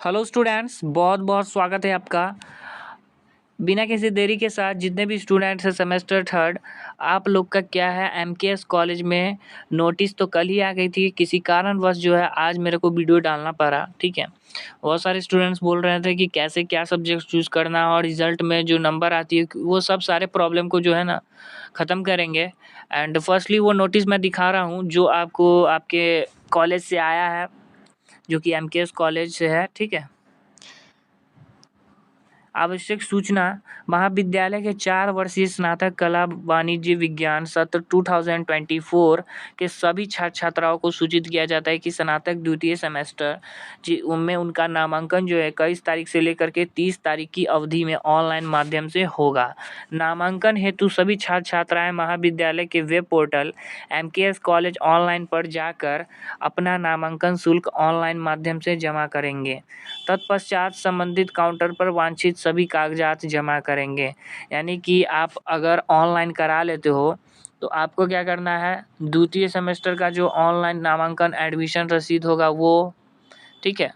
Hello students, बहुत बहुत स्वागत है आपका। बिना किसी देरी के साथ जितने भी स्टूडेंट्स हैं सेमेस्टर थर्ड, आप लोग का क्या है एमकेएस कॉलेज में नोटिस तो कल ही आ गई थी। किसी कारणवश जो है आज मेरे को वीडियो डालना पड़ा। ठीक है, बहुत सारे स्टूडेंट्स बोल रहे थे कि कैसे क्या सब्जेक्ट चूज़ करना और रिजल्ट में जो नंबर आती है वो सब सारे प्रॉब्लम को जो है ना ख़त्म करेंगे। एंड फर्स्टली वो नोटिस मैं दिखा रहा हूँ जो आपको आपके कॉलेज से आया है, जो कि एमकेएस कॉलेज से है। ठीक है, आवश्यक सूचना। महाविद्यालय के 4 वर्षीय स्नातक कला वाणिज्य विज्ञान सत्र 2024 के सभी छात्र छात्राओं को सूचित किया जाता है कि स्नातक द्वितीय सेमेस्टर उनमें उनका नामांकन जो है 21 तारीख से लेकर के 30 तारीख की अवधि में ऑनलाइन माध्यम से होगा। नामांकन हेतु सभी छात्र छात्राएं महाविद्यालय के web portal MKS college online पर जाकर अपना नामांकन शुल्क ऑनलाइन माध्यम से जमा करेंगे। तत्पश्चात संबंधित काउंटर पर वांछित सभी कागजात जमा करेंगे। यानी कि आप अगर ऑनलाइन करा लेते हो तो आपको क्या करना है, द्वितीय सेमेस्टर का जो ऑनलाइन नामांकन एडमिशन रसीद होगा वो, ठीक है,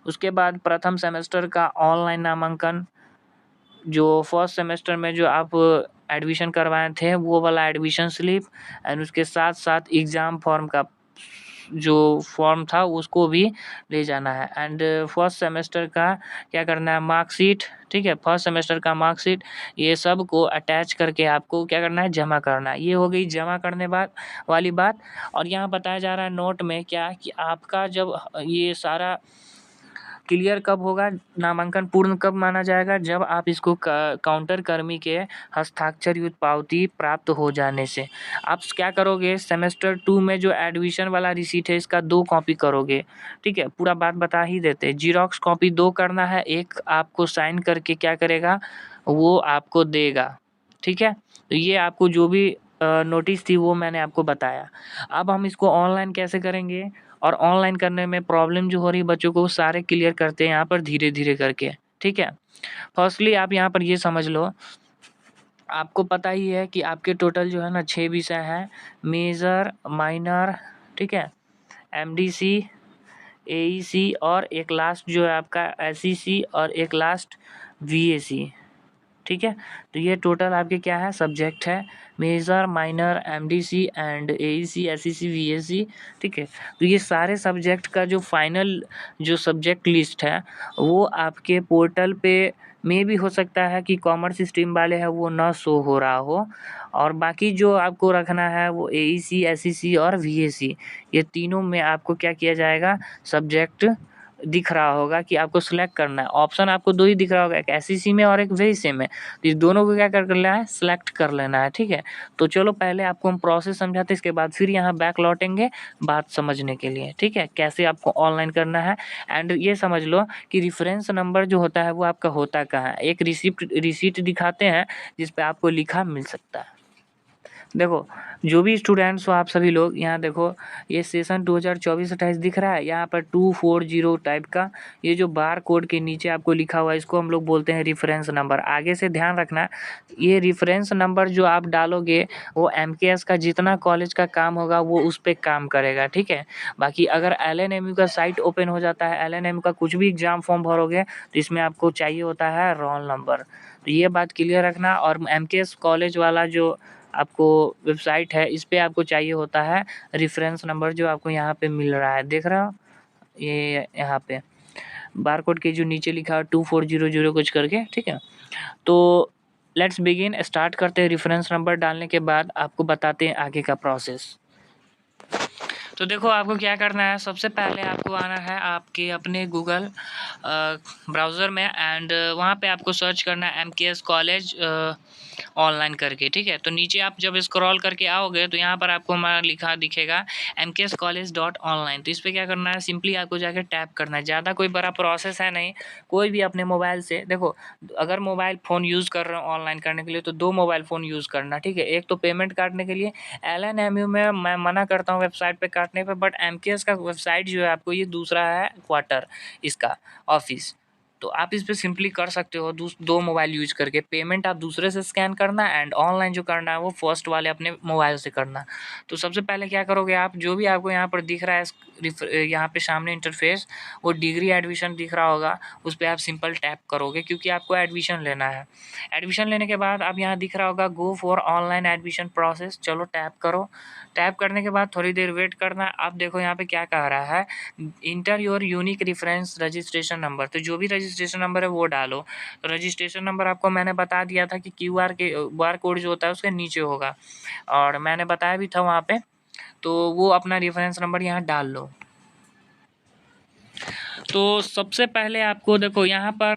उसके बाद प्रथम सेमेस्टर का ऑनलाइन नामांकन, जो फर्स्ट सेमेस्टर में जो आप एडमिशन करवाए थे वो वाला एडमिशन स्लिप, एंड उसके साथ साथ एग्ज़ाम फॉर्म का जो फॉर्म था उसको भी ले जाना है। एंड फर्स्ट सेमेस्टर का क्या करना है, मार्कशीट। ठीक है, फर्स्ट सेमेस्टर का मार्कशीट, ये सब को अटैच करके आपको क्या करना है, जमा करना है। ये हो गई जमा करने बाद वाली बात। और यहाँ बताया जा रहा है नोट में क्या कि आपका जब ये सारा क्लियर कब होगा, नामांकन पूर्ण कब माना जाएगा, जब आप इसको काउंटर कर्मी के हस्ताक्षर युक्त पावती प्राप्त हो जाने से। आप क्या करोगे, सेमेस्टर 2 में जो एडमिशन वाला रिसीट है इसका 2 कॉपी करोगे। ठीक है, पूरा बात बता ही देते। जीरोक्स कॉपी 2 करना है, एक आपको साइन करके क्या करेगा वो आपको देगा। ठीक है, तो ये आपको जो भी नोटिस थी वो मैंने आपको बताया। अब हम इसको ऑनलाइन कैसे करेंगे और ऑनलाइन करने में प्रॉब्लम जो हो रही है बच्चों को, वो सारे क्लियर करते हैं यहाँ पर धीरे धीरे करके। ठीक है, फर्स्टली आप यहाँ पर ये समझ लो, आपको पता ही है कि आपके टोटल जो है ना 6 विषय हैं, मेजर, माइनर, ठीक है, एमडीसी, एईसी और एक लास्ट जो है आपका एसईसी और एक लास्ट वीएसी। ठीक है, तो ये टोटल आपके क्या है, सब्जेक्ट है, major, minor, MDC and AEC, SEC, VAC. ठीक है, तो ये सारे सब्जेक्ट का जो फाइनल जो सब्जेक्ट लिस्ट है वो आपके पोर्टल पे में भी हो सकता है कि कॉमर्स स्ट्रीम वाले हैं वो ना शो हो रहा हो, और बाकी जो आपको रखना है वो एईसी, एसईसी और वीएसी, ये तीनों में आपको क्या किया जाएगा, सब्जेक्ट दिख रहा होगा कि आपको सिलेक्ट करना है। ऑप्शन आपको 2 ही दिख रहा होगा, एक एसईसी में और एक वीएसी में। तो इस दोनों को क्या कर लेना है, सिलेक्ट कर लेना है। ठीक है, तो चलो पहले आपको हम प्रोसेस समझाते हैं, इसके बाद फिर यहाँ बैक लौटेंगे बात समझने के लिए। ठीक है, कैसे आपको ऑनलाइन करना है। एंड ये समझ लो कि रेफरेंस नंबर जो होता है वो आपका होता कहाँ है, एक रिसीट दिखाते हैं जिस पे आपको लिखा मिल सकता है। देखो, जो भी स्टूडेंट्स हो आप सभी लोग यहाँ देखो, ये सेशन 2024-28 दिख रहा है, यहाँ पर 240 टाइप का ये जो बार कोड के नीचे आपको लिखा हुआ है इसको हम लोग बोलते हैं रेफरेंस नंबर। आगे से ध्यान रखना, ये रेफरेंस नंबर जो आप डालोगे वो एमकेएस का जितना कॉलेज का काम होगा वो उस पर काम करेगा। ठीक है, बाकी अगर एलएनएमयू का साइट ओपन हो जाता है, एलएनएमयू का कुछ भी एग्जाम फॉर्म भरोगे तो इसमें आपको चाहिए होता है रोल नंबर। तो ये बात क्लियर रखना। और एमकेएस कॉलेज वाला जो आपको वेबसाइट है इस पे आपको चाहिए होता है रेफरेंस नंबर, जो आपको यहाँ पे मिल रहा है, देख रहे हो ये यहाँ पे बारकोड के जो नीचे लिखा है 2400 कुछ करके। ठीक है, तो लेट्स बिगिन, स्टार्ट करते हैं। रेफरेंस नंबर डालने के बाद आपको बताते हैं आगे का प्रोसेस। तो देखो, आपको क्या करना है, सबसे पहले आपको आना है आपके अपने गूगल ब्राउज़र में, एंड वहाँ पे आपको सर्च करना है एमकेएस कॉलेज ऑनलाइन करके। ठीक है, तो नीचे आप जब स्क्रॉल करके आओगे तो यहाँ पर आपको हमारा लिखा दिखेगा mkscollege.online। तो इस पर क्या करना है, सिंपली आपको जाकर टैप करना है। ज़्यादा कोई बड़ा प्रोसेस है नहीं, कोई भी अपने मोबाइल से, देखो अगर मोबाइल फ़ोन यूज़ कर रहे हो ऑनलाइन करने के लिए तो 2 मोबाइल फ़ोन यूज़ करना। ठीक है, एक तो पेमेंट काटने के लिए, एलएनएमयू में मैं मना करता हूँ वेबसाइट पे काटने पे, बट एमकेएस का वेबसाइट जो है आपको ये दूसरा है, क्वार्टर इसका ऑफिस। तो आप इस पे सिंपली कर सकते हो दो मोबाइल यूज करके। पेमेंट आप दूसरे से स्कैन करना एंड ऑनलाइन जो करना है वो फर्स्ट वाले अपने मोबाइल से करना। तो सबसे पहले क्या करोगे आप, जो भी आपको यहाँ पर दिख रहा है यहाँ पे सामने इंटरफेस, वो डिग्री एडमिशन दिख रहा होगा, उस पर आप सिंपल टैप करोगे क्योंकि आपको एडमिशन लेना है। एडमिशन लेने के बाद अब यहाँ दिख रहा होगा go for online admission process, चलो टैप करो। टैप करने के बाद थोड़ी देर वेट करना। अब देखो यहाँ पे क्या कह रहा है, inter your unique reference registration number, तो जो भी रजिस्ट्रेशन नंबर है वो डालो। तो रजिस्ट्रेशन नंबर आपको मैंने बता दिया था कि क्यूआर कोड जो होता है उसके नीचे होगा, और मैंने बताया भी था वहाँ पे, तो वो अपना रेफरेंस नंबर यहाँ डाल लो। तो सबसे पहले आपको देखो यहाँ पर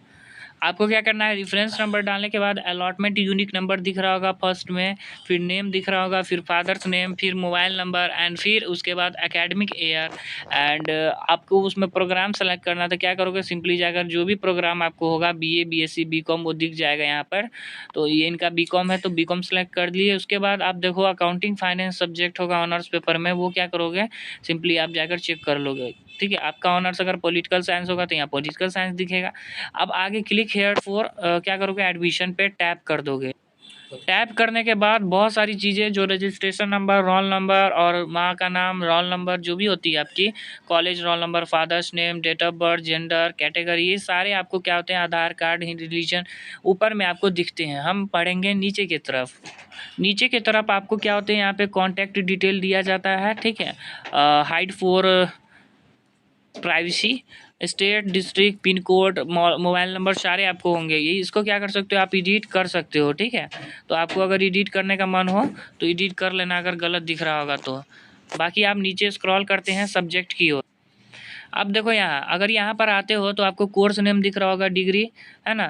आपको क्या करना है, रेफरेंस नंबर डालने के बाद अलॉटमेंट यूनिक नंबर दिख रहा होगा फर्स्ट में, फिर नेम दिख रहा होगा, फिर फादर्स नेम, फिर मोबाइल नंबर एंड फिर उसके बाद एकेडमिक ईयर एंड आपको उसमें प्रोग्राम सेलेक्ट करना। तो क्या करोगे, सिंपली जाकर जो भी प्रोग्राम आपको होगा बीए, बीएससी, बीकॉम वो दिख जाएगा यहाँ पर। तो ये इनका बीकॉम है तो बीकॉम सेलेक्ट कर लिए। उसके बाद आप देखो अकाउंटिंग फाइनेंस सब्जेक्ट होगा ऑनर्स पेपर में, वो क्या करोगे, सिंपली आप जाकर चेक कर लोगे। ठीक है, आपका ऑनर्स अगर पॉलिटिकल साइंस होगा तो यहाँ पॉलिटिकल साइंस दिखेगा। अब आगे क्लिक हेयर फॉर क्या करोगे, एडमिशन पे टैप कर दोगे। टैप करने के बाद बहुत सारी चीज़ें जो रजिस्ट्रेशन नंबर, रोल नंबर और माँ का नाम, रोल नंबर जो भी होती है आपकी, college roll number, father's name, date of birth, gender, category, ये सारे आपको क्या होते हैं, आधार कार्ड, रिलीजन ऊपर में आपको दिखते हैं। हम पढ़ेंगे नीचे की तरफ। नीचे की तरफ आपको क्या होते हैं, यहाँ पे कॉन्टैक्ट डिटेल दिया जाता है। ठीक है, hide for privacy, state, district, pin code, mobile number सारे आपको होंगे। ये इसको क्या कर सकते हो, आप एडिट कर सकते हो। ठीक है, तो आपको अगर एडिट करने का मन हो तो एडिट कर लेना अगर गलत दिख रहा होगा तो। बाकी आप नीचे स्क्रॉल करते हैं सब्जेक्ट की ओर। अब देखो यहाँ, अगर यहाँ पर आते हो तो आपको कोर्स नेम दिख रहा होगा, डिग्री है ना,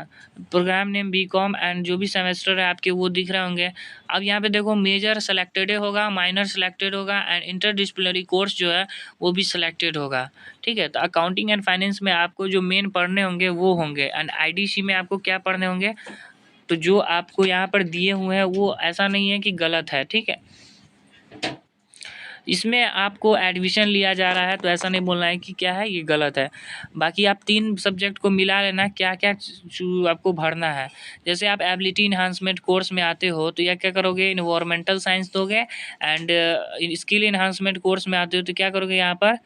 प्रोग्राम नेम बीकॉम एंड जो भी सेमेस्टर है आपके वो दिख रहे होंगे। अब यहाँ पे देखो मेजर सेलेक्टेड होगा, माइनर सेलेक्टेड होगा एंड इंटरडिसिप्लिनरी कोर्स जो है वो भी सिलेक्टेड होगा। ठीक है, तो अकाउंटिंग एंड फाइनेंस में आपको जो मेन पढ़ने होंगे वो होंगे एंड आईडीसी में आपको क्या पढ़ने होंगे, तो जो आपको यहाँ पर दिए हुए हैं वो ऐसा नहीं है कि गलत है। ठीक है, इसमें आपको एडमिशन लिया जा रहा है तो ऐसा नहीं बोलना है कि क्या है ये गलत है। बाकी आप 3 सब्जेक्ट को मिला लेना, क्या क्या आपको भरना है। जैसे आप एबिलिटी इन्हांसमेंट कोर्स में आते हो तो या क्या करोगे, इन्वायरमेंटल साइंस दोगे एंड स्किल इन्हांसमेंट कोर्स में आते हो तो क्या करोगे, यहाँ पर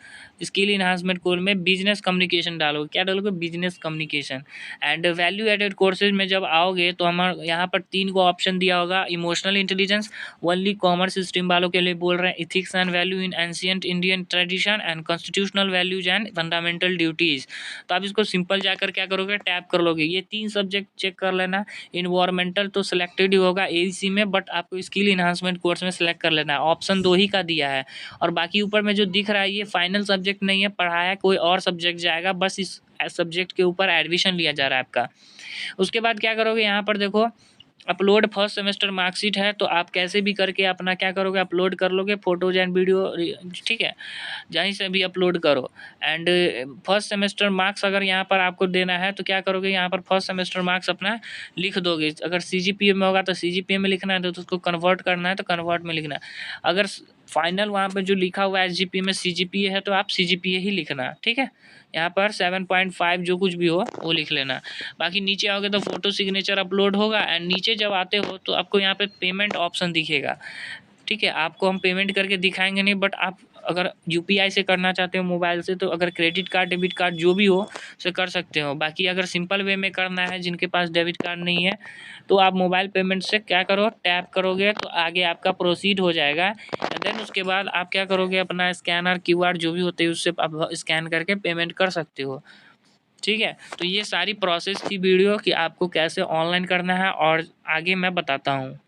स्किल इन्हांसमेंट कोर्स में बिजनेस कम्युनिकेशन डालोगे। क्या डालोगे, business communication. And value added courses में जब आओगे तो हमारे यहाँ पर 3 को ऑप्शन दिया होगा, emotional intelligence only commerce stream वालों के लिए बोल रहे हैं, ethics and value in ancient Indian tradition and constitutional values and fundamental duties. तो आप इसको सिंपल जाकर क्या करोगे, टैप कर लोगे। ये 3 सब्जेक्ट चेक कर लेना। इन्वायरमेंटल तो सिलेक्टेड ही होगा एईसी में, बट आपको स्किल इन्हांसमेंट कोर्स में सेलेक्ट कर लेना है, ऑप्शन 2 ही का दिया है। और बाकी ऊपर में जो दिख रहा है ये फाइनल सब्जेक्ट नहीं है, पढ़ाया कोई और सब्जेक्ट जाएगा, बस इस सब्जेक्ट के ऊपर एडमिशन लिया जा रहा है आपका। उसके बाद क्या करोगे, यहाँ पर देखो अपलोड फर्स्ट सेमेस्टर मार्कशीट है, तो आप कैसे भी करके अपना क्या करोगे, अपलोड कर लोगे फोटोज एंड वीडियो। ठीक है, जहीं से भी अपलोड करो। एंड फर्स्ट सेमेस्टर मार्क्स अगर यहाँ पर आपको देना है तो क्या करोगे, यहाँ पर फर्स्ट सेमेस्टर मार्क्स अपना लिख दोगे। अगर सीजीपीए में होगा तो सीजीपीए में लिखना है, तो उसको कन्वर्ट करना है तो कन्वर्ट में लिखना है। अगर फाइनल वहाँ पे जो लिखा हुआ है एसजीपीए में सीजीपीए है तो आप सीजीपीए ही लिखना। ठीक है, यहाँ पर 7.5 जो कुछ भी हो वो लिख लेना। बाकी नीचे आओगे तो फोटो सिग्नेचर अपलोड होगा एंड नीचे जब आते हो तो आपको यहाँ पे पेमेंट ऑप्शन दिखेगा। ठीक है, आपको हम पेमेंट करके दिखाएंगे नहीं, बट आप अगर यूपीआई से करना चाहते हो मोबाइल से, तो अगर क्रेडिट कार्ड, डेबिट कार्ड जो भी हो उसे कर सकते हो। बाकी अगर सिंपल वे में करना है, जिनके पास डेबिट कार्ड नहीं है, तो आप मोबाइल पेमेंट से क्या करो, टैप करोगे तो आगे आपका प्रोसीड हो जाएगा। एंड देन उसके बाद आप क्या करोगे, अपना स्कैनर, क्यूआर जो भी होते हैं उससे आप स्कैन करके पेमेंट कर सकते हो। ठीक है, तो ये सारी प्रोसेस थी वीडियो कि आपको कैसे ऑनलाइन करना है, और आगे मैं बताता हूँ।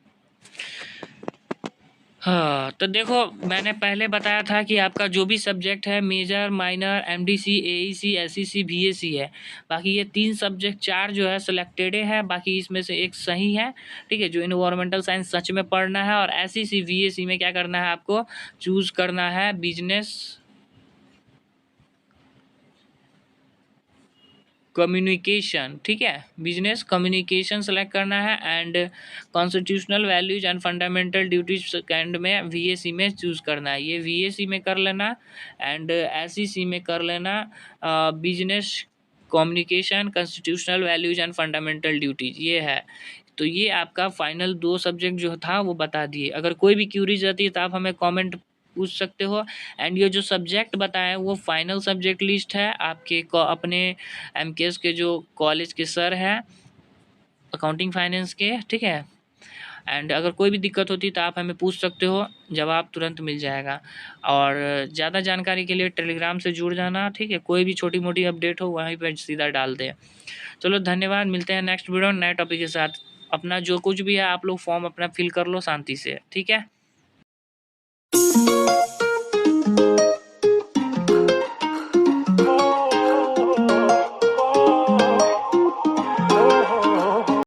हाँ, तो देखो मैंने पहले बताया था कि आपका जो भी सब्जेक्ट है, major, minor, MDC, AEC, SEC, VAC है। बाकी ये 3 सब्जेक्ट 4 जो है सिलेक्टेड है, बाकी इसमें से एक सही है। ठीक है, जो इन्वायरमेंटल साइंस सच में पढ़ना है, और एसईसी, वीएसी में क्या करना है, आपको चूज़ करना है बिजनेस कम्युनिकेशन। ठीक है, बिजनेस कम्युनिकेशन सेलेक्ट करना है and constitutional values and fundamental duties second में वीएसी में चूज़ करना है। ये वीएसी में कर लेना एंड एसईसी में कर लेना business communication, constitutional values and fundamental duties, ये है। तो ये आपका फाइनल 2 सब्जेक्ट जो था वो बता दिए। अगर कोई भी क्यूरीज रहती है तो आप हमें कमेंट पूछ सकते हो। एंड ये जो सब्जेक्ट बताया वो फाइनल सब्जेक्ट लिस्ट है आपके अपने एमकेएस के जो कॉलेज के सर हैं अकाउंटिंग फाइनेंस के, ठीक है। एंड अगर कोई भी दिक्कत होती है तो आप हमें पूछ सकते हो, जवाब तुरंत मिल जाएगा। और ज़्यादा जानकारी के लिए टेलीग्राम से जुड़ जाना, ठीक है। कोई भी छोटी मोटी अपडेट हो वहीं पर सीधा डाल दें। चलो धन्यवाद, मिलते हैं नेक्स्ट वीडियो नए टॉपिक के साथ। अपना जो कुछ भी है आप लोग फॉर्म अपना फिल कर लो शांति से, ठीक है।